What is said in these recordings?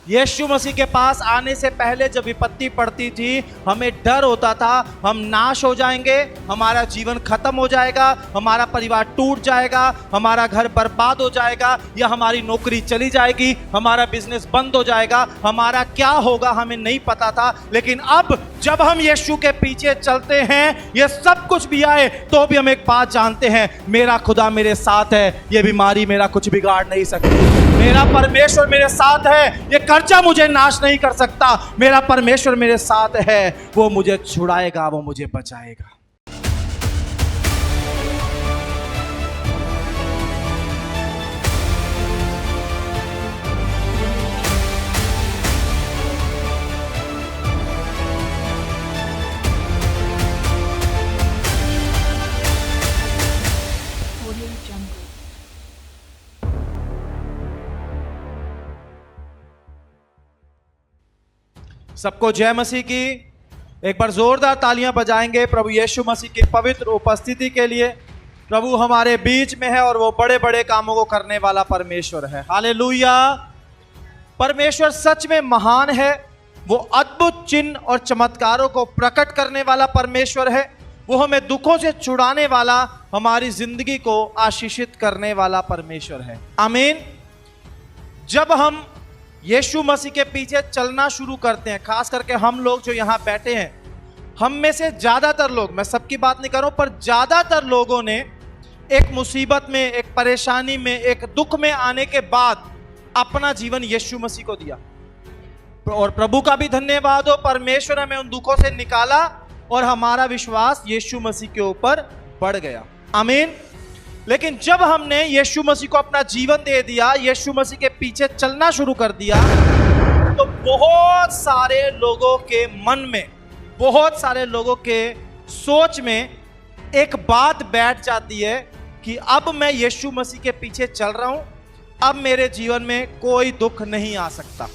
यीशु मसीह के पास आने से पहले जब विपत्ति पड़ती थी, हमें डर होता था हम नाश हो जाएंगे, हमारा जीवन खत्म हो जाएगा, हमारा परिवार टूट जाएगा, हमारा घर बर्बाद हो जाएगा, या हमारी नौकरी चली जाएगी, हमारा बिजनेस बंद हो जाएगा, हमारा क्या होगा हमें नहीं पता था। लेकिन अब जब हम यीशु के पीछे चलते हैं, ये सब कुछ भी आए तो भी हम एक बात जानते हैं, मेरा खुदा मेरे साथ है, ये बीमारी मेरा कुछ बिगाड़ नहीं सकती, मेरा परमेश्वर मेरे साथ है, ये कर्जा मुझे नाश नहीं कर सकता, मेरा परमेश्वर मेरे साथ है, वो मुझे छुड़ाएगा, वो मुझे बचाएगा। सबको जय मसीह की। एक बार जोरदार तालियां बजाएंगे प्रभु यीशु मसीह की पवित्र उपस्थिति के लिए। प्रभु हमारे बीच में है और वो बड़े बड़े कामों को करने वाला परमेश्वर है। हालेलुया। परमेश्वर सच में महान है, वो अद्भुत चिन्ह और चमत्कारों को प्रकट करने वाला परमेश्वर है, वो हमें दुखों से छुड़ाने वाला, हमारी जिंदगी को आशीषित करने वाला परमेश्वर है। आमीन। जब हम यीशु मसीह के पीछे चलना शुरू करते हैं, खास करके हम लोग जो यहाँ बैठे हैं, हम में से ज्यादातर लोग, मैं सबकी बात नहीं कर रहा हूं, पर ज्यादातर लोगों ने एक मुसीबत में, एक परेशानी में, एक दुख में आने के बाद अपना जीवन यीशु मसीह को दिया। और प्रभु का भी धन्यवाद हो, परमेश्वर ने हमें उन दुखों से निकाला और हमारा विश्वास यीशु मसीह के ऊपर बढ़ गया। आमीन। लेकिन जब हमने यीशु मसीह को अपना जीवन दे दिया, यीशु मसीह के पीछे चलना शुरू कर दिया, तो बहुत सारे लोगों के मन में, बहुत सारे लोगों के सोच में एक बात बैठ जाती है कि अब मैं यीशु मसीह के पीछे चल रहा हूं, अब मेरे जीवन में कोई दुख नहीं आ सकता,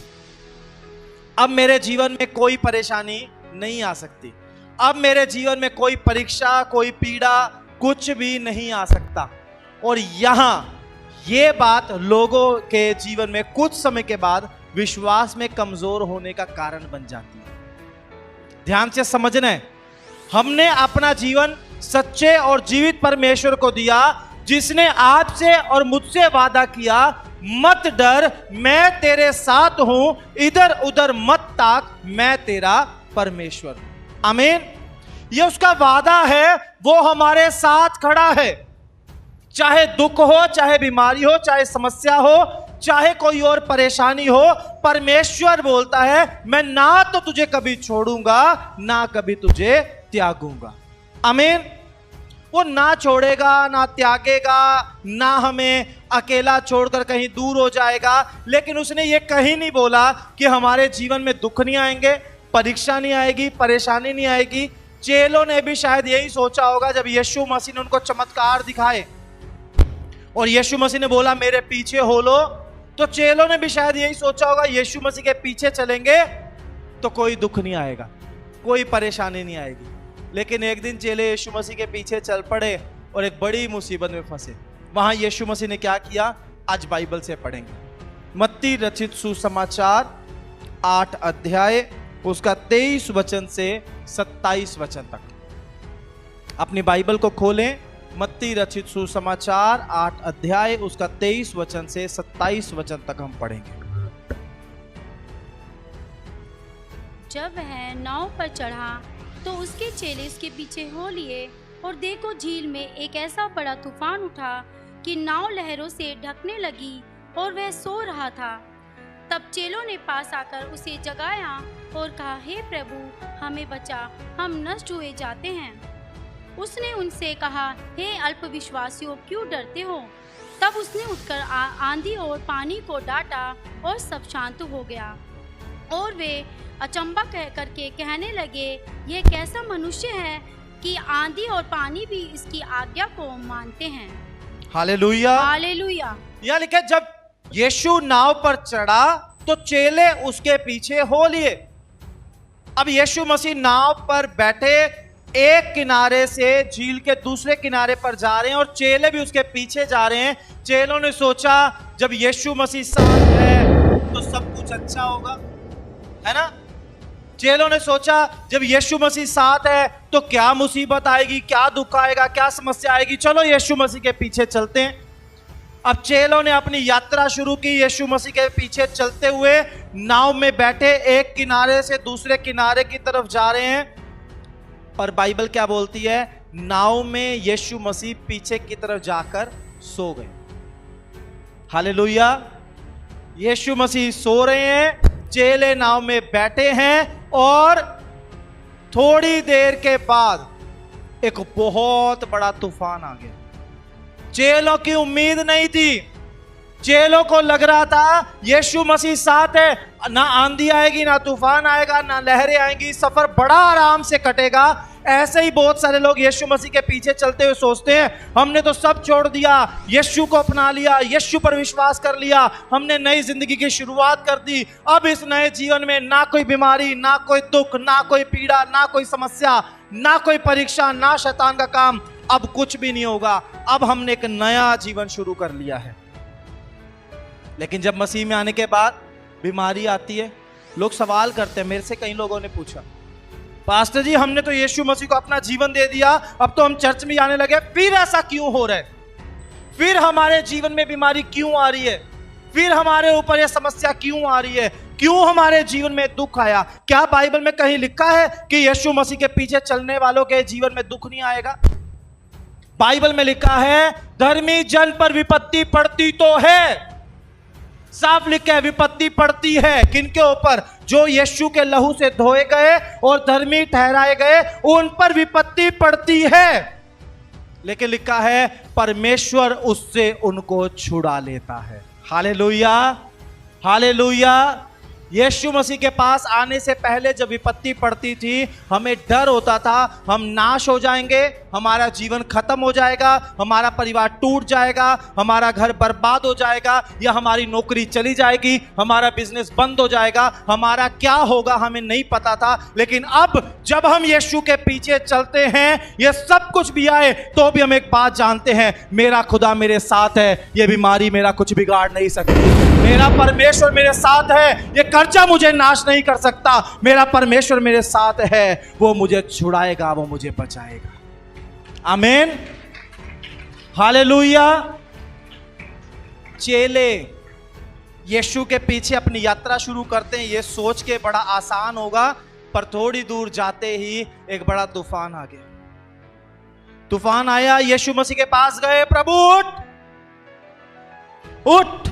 अब मेरे जीवन में कोई परेशानी नहीं आ सकती, अब मेरे जीवन में कोई परीक्षा, कोई पीड़ा, कुछ भी नहीं आ सकता। और यहां ये बात लोगों के जीवन में कुछ समय के बाद विश्वास में कमजोर होने का कारण बन जाती है। ध्यान से समझना है, हमने अपना जीवन सच्चे और जीवित परमेश्वर को दिया, जिसने आपसे और मुझसे वादा किया, मत डर, मैं तेरे साथ हूं, इधर उधर मत ताक, मैं तेरा परमेश्वर। आमीन। ये उसका वादा है, वो हमारे साथ खड़ा है। चाहे दुख हो, चाहे बीमारी हो, चाहे समस्या हो, चाहे कोई और परेशानी हो, परमेश्वर बोलता है मैं ना तो तुझे कभी छोड़ूंगा, ना कभी तुझे त्यागूंगा। आमीन। वो ना छोड़ेगा, ना त्यागेगा, ना हमें अकेला छोड़कर कहीं दूर हो जाएगा। लेकिन उसने ये कहीं नहीं बोला कि हमारे जीवन में दुख नहीं आएंगे, परीक्षा नहीं आएगी, परेशानी नहीं आएगी। चेलों ने भी शायद यही सोचा होगा जब यीशु मसीह ने उनको चमत्कार दिखाए और यीशु मसीह ने बोला मेरे पीछे हो लो, तो चेलों ने भी शायद यही सोचा होगा यीशु मसीह के पीछे चलेंगे तो कोई दुख नहीं आएगा, कोई परेशानी नहीं आएगी। लेकिन एक दिन चेले यीशु मसीह के पीछे चल पड़े और एक बड़ी मुसीबत में फंसे। वहां यीशु मसीह ने क्या किया, आज बाइबल से पढ़ेंगे। मत्ती रचित सुसमाचार 8 अध्याय उसका 23 वचन से 27 वचन तक। अपनी बाइबल को खोलें। मत्ती रचित सुसमाचार 8 अध्याय उसका 23 वचन से 27 वचन तक हम पढ़ेंगे। जब वह नाव पर चढ़ा तो उसके चेले उसके पीछे हो लिए, और देखो झील में एक ऐसा बड़ा तूफान उठा कि नाव लहरों से ढकने लगी और वह सो रहा था। तब चेलों ने पास आकर उसे जगाया और कहा, हे प्रभु हमें बचा, हम नष्ट हुए जाते हैं। उसने उनसे कहा, हे अल्पविश्वासियों क्यों डरते हो? तब उसने उठकर आंधी और पानी को डांटा और सब शांत हो गया। और वे अचंभा करके कहने लगे, यह कैसा मनुष्य है कि आंधी और पानी भी इसकी आज्ञा को मानते हैं। Hallelujah, hallelujah. यहाँ लिखा जब यीशु नाव पर चढ़ा तो चेले उसके पीछे हो लिए। अब यीशु मसीह नाव पर बैठे एक किनारे से झील के दूसरे किनारे पर जा रहे हैं और चेले भी उसके पीछे जा रहे हैं। चेलों ने सोचा जब यीशु मसीह साथ है तो सब कुछ अच्छा होगा, है ना। चेलों ने सोचा जब यीशु मसीह साथ है तो क्या मुसीबत आएगी, क्या दुख आएगा, क्या समस्या आएगी, चलो यीशु मसीह के पीछे चलते हैं। अब चेलों ने अपनी यात्रा शुरू की, यीशु मसीह के पीछे चलते हुए नाव में बैठे एक किनारे से दूसरे किनारे की तरफ जा रहे हैं। पर बाइबल क्या बोलती है, नाव में यीशु मसीह पीछे की तरफ जाकर सो गए। हालेलुया। यीशु मसीह सो रहे हैं, चेले नाव में बैठे हैं और थोड़ी देर के बाद एक बहुत बड़ा तूफान आ गया। चेलों की उम्मीद नहीं थी, चेलों को लग रहा था यीशु मसीह साथ है, ना आंधी आएगी, ना तूफान आएगा, ना लहरें आएंगी, सफर बड़ा आराम से कटेगा। ऐसे ही बहुत सारे लोग यीशु मसीह के पीछे चलते हुए सोचते हैं हमने तो सब छोड़ दिया, यीशु को अपना लिया, यीशु पर विश्वास कर लिया, हमने नई जिंदगी की शुरुआत कर दी। अब इस नए जीवन में ना कोई बीमारी, ना कोई दुख, ना कोई पीड़ा, ना कोई समस्या, ना कोई परीक्षा, ना शैतान का काम, अब कुछ भी नहीं होगा, अब हमने एक नया जीवन शुरू कर लिया है। लेकिन जब मसीह में आने के बाद बीमारी आती है, लोग सवाल करते हैं, मेरे से कई लोगों ने पूछा, पास्टर जी हमने तो यीशु मसीह को अपना जीवन दे दिया, अब तो हम चर्च में आने लगे, फिर ऐसा क्यों हो रहा है, फिर हमारे जीवन में बीमारी क्यों आ रही है, फिर हमारे ऊपर यह समस्या क्यों आ रही है, क्यों हमारे जीवन में दुख आया। क्या बाइबल में कहीं लिखा है कि यीशु मसीह के पीछे चलने वालों के जीवन में दुख नहीं आएगा? बाइबल में लिखा है धर्मी जन पर विपत्ति पड़ती तो है, साफ लिखा है विपत्ति पड़ती है। किनके ऊपर? जो यीशु के लहू से धोए गए और धर्मी ठहराए गए, उन पर विपत्ति पड़ती है। लेकिन लिखा है परमेश्वर उससे उनको छुड़ा लेता है। Hallelujah, hallelujah. यीशु मसीह के पास आने से पहले जब विपत्ति पड़ती थी, हमें डर होता था हम नाश हो जाएंगे, हमारा जीवन खत्म हो जाएगा, हमारा परिवार टूट जाएगा, हमारा घर बर्बाद हो जाएगा, या हमारी नौकरी चली जाएगी, हमारा बिजनेस बंद हो जाएगा, हमारा क्या होगा हमें नहीं पता था। लेकिन अब जब हम यीशु के पीछे चलते हैं, ये सब कुछ भी आए तो भी हम एक बात जानते हैं, मेरा खुदा मेरे साथ है, ये बीमारी मेरा कुछ बिगाड़ नहीं सकती, मेरा परमेश्वर मेरे साथ है, ये कर्जा मुझे नाश नहीं कर सकता, मेरा परमेश्वर मेरे साथ है, वो मुझे छुड़ाएगा, वो मुझे बचाएगा। आमीन, हालेलुया। चेले यीशु के पीछे अपनी यात्रा शुरू करते हैं, ये सोच के बड़ा आसान होगा, पर थोड़ी दूर जाते ही एक बड़ा तूफान आ गया। तूफान आया, यीशु मसीह के पास गए, प्रभु उठ उठ,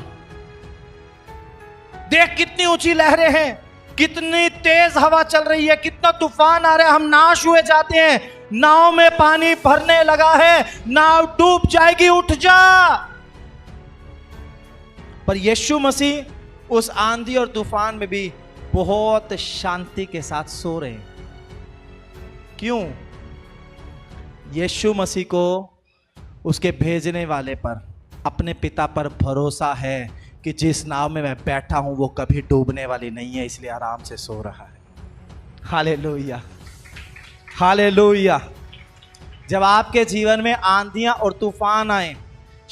देख कितनी ऊंची लहरें हैं, कितनी तेज हवा चल रही है, कितना तूफान आ रहा है, हम नाश हुए जाते हैं, नाव में पानी भरने लगा है, नाव डूब जाएगी, उठ जा। पर यीशु मसीह उस आंधी और तूफान में भी बहुत शांति के साथ सो रहे हैं। क्यों? यीशु मसीह को उसके भेजने वाले पर, अपने पिता पर भरोसा है कि जिस नाव में मैं बैठा हूं वो कभी डूबने वाली नहीं है, इसलिए आराम से सो रहा है। Hallelujah, hallelujah. जब आपके जीवन में आंधियां और तूफान आए,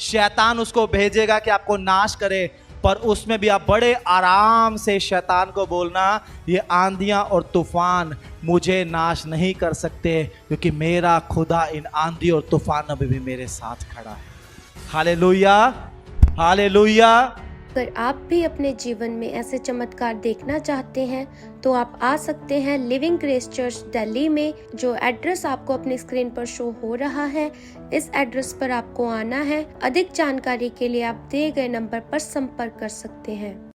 शैतान उसको भेजेगा कि आपको नाश करे, पर उसमें भी आप बड़े आराम से शैतान को बोलना, ये आंधियां और तूफान मुझे नाश नहीं कर सकते, क्योंकि मेरा खुदा इन आंधी और तूफानों में भी मेरे साथ खड़ा है। Hallelujah, hallelujah. अगर आप भी अपने जीवन में ऐसे चमत्कार देखना चाहते हैं तो आप आ सकते हैं लिविंग ग्रेस चर्च दिल्ली में, जो एड्रेस आपको अपनी स्क्रीन पर शो हो रहा है। इस एड्रेस पर आपको आना है। अधिक जानकारी के लिए आप दिए गए नंबर पर संपर्क कर सकते हैं।